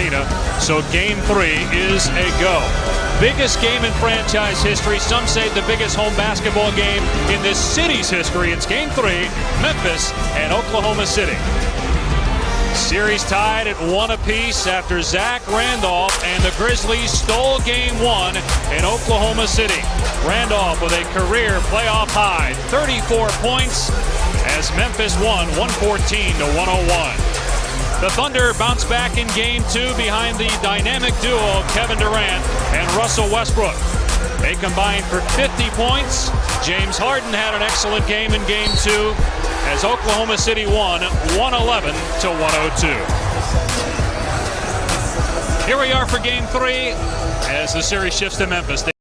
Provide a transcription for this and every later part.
Arena. So Game 3 is a go. Biggest game in franchise history. Some say the biggest home basketball game in this city's history. It's Game 3, Memphis and Oklahoma City. Series tied at 1 apiece after Zach Randolph and the Grizzlies stole Game 1 in Oklahoma City. Randolph with a career playoff high, 34 points as Memphis won 114 to 101. The Thunder bounce back in Game 2 behind the dynamic duo Kevin Durant and Russell Westbrook. They combined for 50 points. James Harden had an excellent game in Game 2 as Oklahoma City won 111 to 102. Here we are for Game 3 as the series shifts to Memphis. They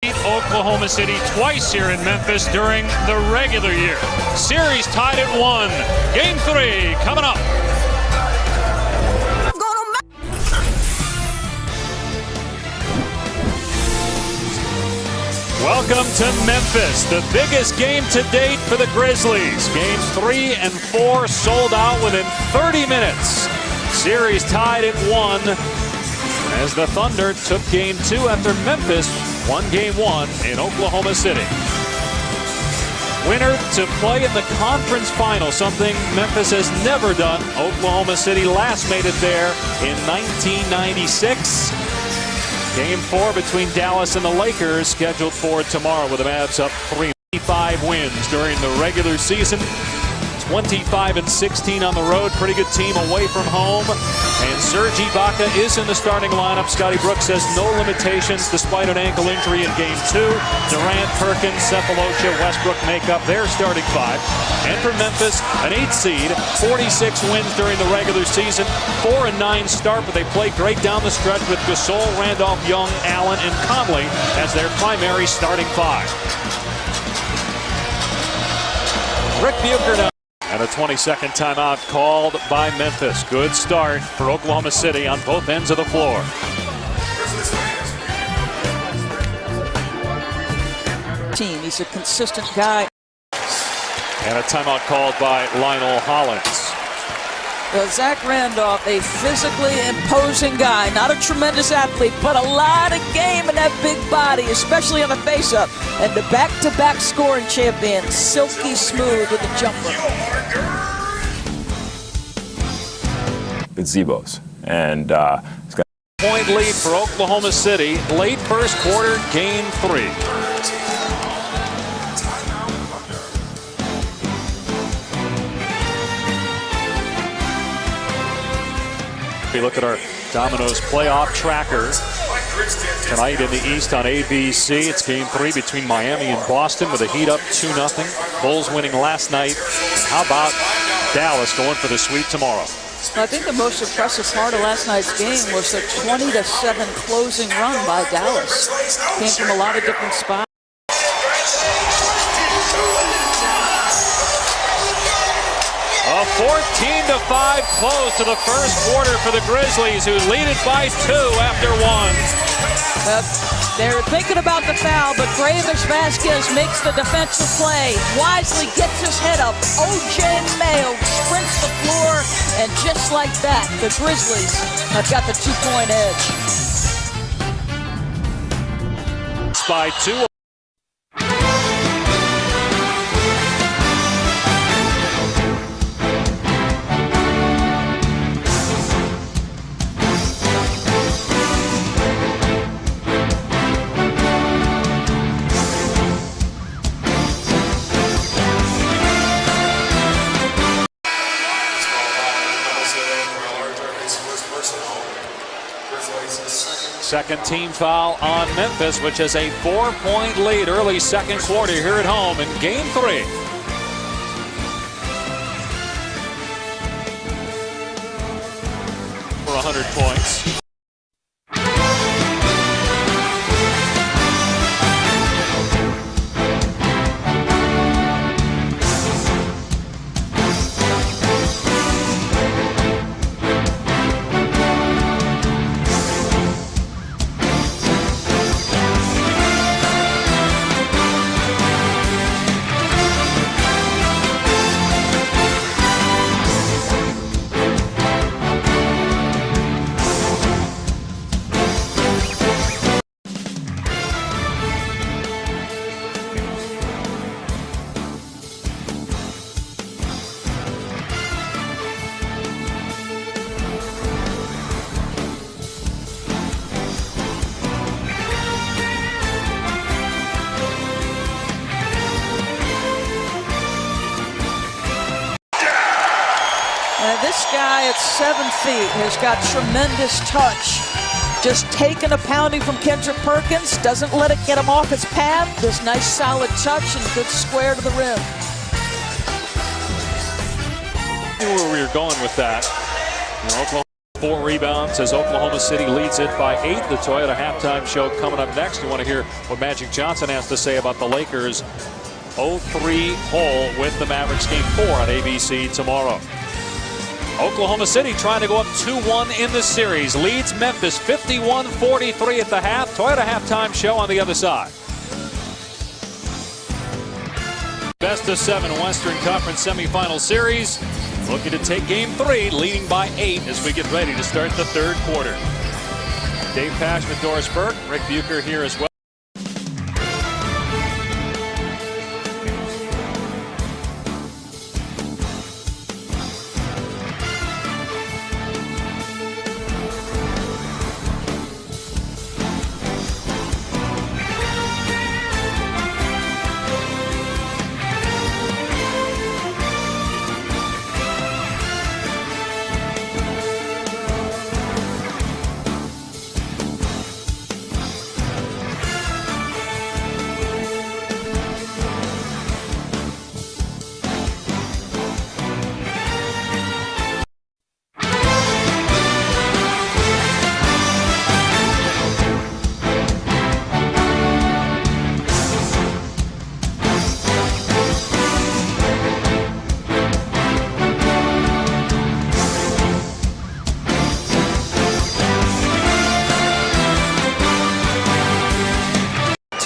beat Oklahoma City twice here in Memphis during the regular year. Series tied at 1. Game 3 coming up. Welcome to Memphis, the biggest game to date for the Grizzlies. Games 3 and 4 sold out within 30 minutes. Series tied at 1 as the Thunder took Game 2 after Memphis won Game 1 in Oklahoma City. Winner to play in the conference final, something Memphis has never done. Oklahoma City last made it there in 1996. Game 4 between Dallas and the Lakers scheduled for tomorrow with the Mavs up 3-5 wins during the regular season. 25-16 on the road. Pretty good team away from home. And Serge Ibaka is in the starting lineup. Scotty Brooks says no limitations despite an ankle injury in Game 2. Durant, Perkins, Cephalosha, Westbrook make up their starting 5. And for Memphis, an 8 seed, 46 wins during the regular season, 4-9 start, but they played great down the stretch with Gasol, Randolph, Young, Allen, and Conley as their primary starting 5. Rick Bucher now. And a 20-second timeout called by Memphis. Good start for Oklahoma City on both ends of the floor. He's a consistent guy. And a timeout called by Lionel Hollins. Well, Zach Randolph, a physically imposing guy, not a tremendous athlete, but a lot of game in that big body, especially on the face-up. And the back-to-back scoring champion, silky smooth with the jumper. Gazebos. And it's got point lead for Oklahoma City. Late first quarter, Game 3. We look at our Domino's playoff tracker tonight in the East on ABC. It's Game 3 between Miami and Boston with the Heat up 2-0. Bulls winning last night. And how about Dallas going for the sweep tomorrow? I think the most impressive part of last night's game was the 20-7 closing run by Dallas. Came from a lot of different spots. A 14-5 close to the first quarter for the Grizzlies, who lead it by 2 after 1. They're thinking about the foul, but Gravis Vasquez makes the defensive play. Wisely gets his head up. O.J. Mayo sprints the floor, and just like that, the Grizzlies have got the 2-point edge. By 2. Second team foul on Memphis, which has a 4-point lead early second quarter here at home in Game 3. For 100 points. 7 feet, has got tremendous touch. Just taking a pounding from Kendrick Perkins, doesn't let it get him off his path. This nice solid touch and good square to the rim. Where we were going with that. Oklahoma 4 rebounds as Oklahoma City leads it by 8. The Toyota halftime show coming up next. You want to hear what Magic Johnson has to say about the Lakers' 0-3 hole with the Mavericks game 4 on ABC tomorrow. Oklahoma City trying to go up 2-1 in the series. Leads Memphis 51-43 at the half. Toyota halftime show on the other side. Best of 7 Western Conference semifinal series. Looking to take game 3, leading by 8 as we get ready to start the third quarter. Dave Pasch with Doris Burke, Rick Bucher here as well.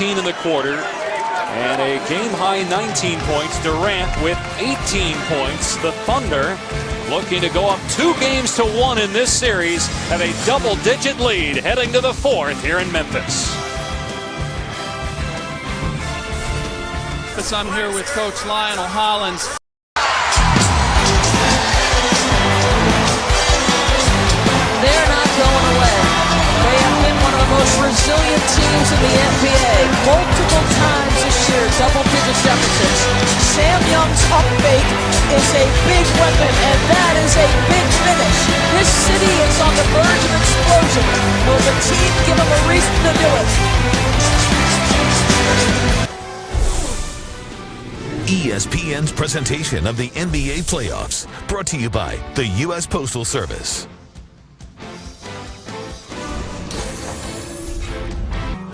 In the quarter and a game-high 19 points. Durant with 18 points. The Thunder looking to go up 2-1 in this series, have a double-digit lead heading to the 4th here in Memphis. I'm here with Coach Lionel Hollins. They're not going away. They have been one of the most resilient teams in the NBA. Multiple times this year, double-digit deficits. Sam Young's up fake is a big weapon, and that is a big finish. This city is on the verge of explosion. Will the team give them a reason to do it? ESPN's presentation of the NBA playoffs, brought to you by the U.S. Postal Service.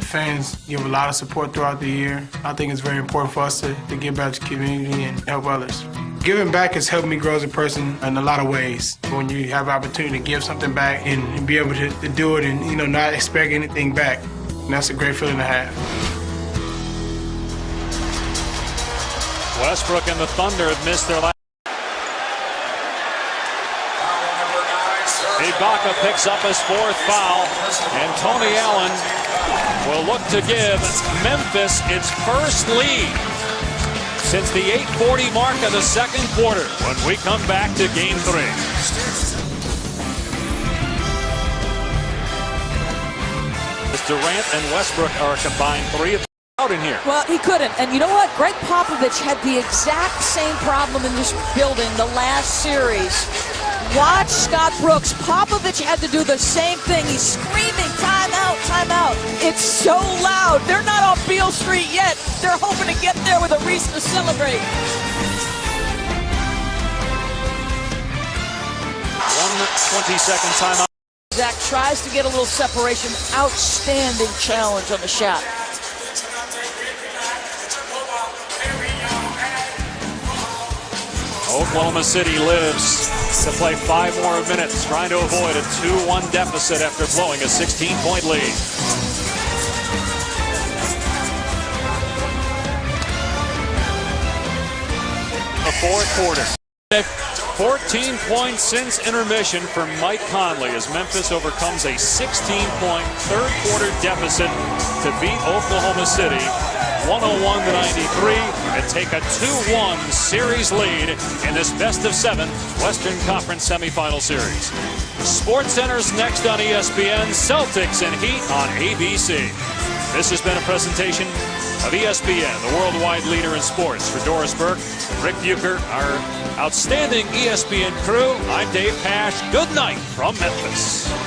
Fans give a lot of support throughout the year. I think it's very important for us to give back to the community and help others. Giving back has helped me grow as a person in a lot of ways. When you have an opportunity to give something back and be able to do it and not expect anything back, and that's a great feeling to have. Westbrook and the Thunder have missed their last. Ibaka picks up his 4th foul, and Tony Allen will look to give Memphis its first lead since the 8:40 mark of the second quarter when we come back to game 3. Durant and Westbrook are a combined 3 out in here. Well, he couldn't. And you know what? Greg Popovich had the exact same problem in this building the last series. Watch Scott Brooks. Popovich had to do the same thing. He's screaming, timeout, timeout. It's so loud. They're not on Beale Street yet. They're hoping to get there with a reason to celebrate. 1:20 timeout. Zach tries to get a little separation. Outstanding challenge on the shot. Oklahoma City lives to play 5 more minutes, trying to avoid a 2-1 deficit after blowing a 16-point lead. The 4th quarter. 14 points since intermission for Mike Conley as Memphis overcomes a 16-point third-quarter deficit to beat Oklahoma City 101-93 and take a 2-1 series lead in this best-of-7 Western Conference semifinal series. SportsCenter's next on ESPN, Celtics and Heat on ABC. This has been a presentation of ESPN, the worldwide leader in sports. For Doris Burke, Rick Bucher, our outstanding ESPN crew, I'm Dave Pasch. Good night from Memphis.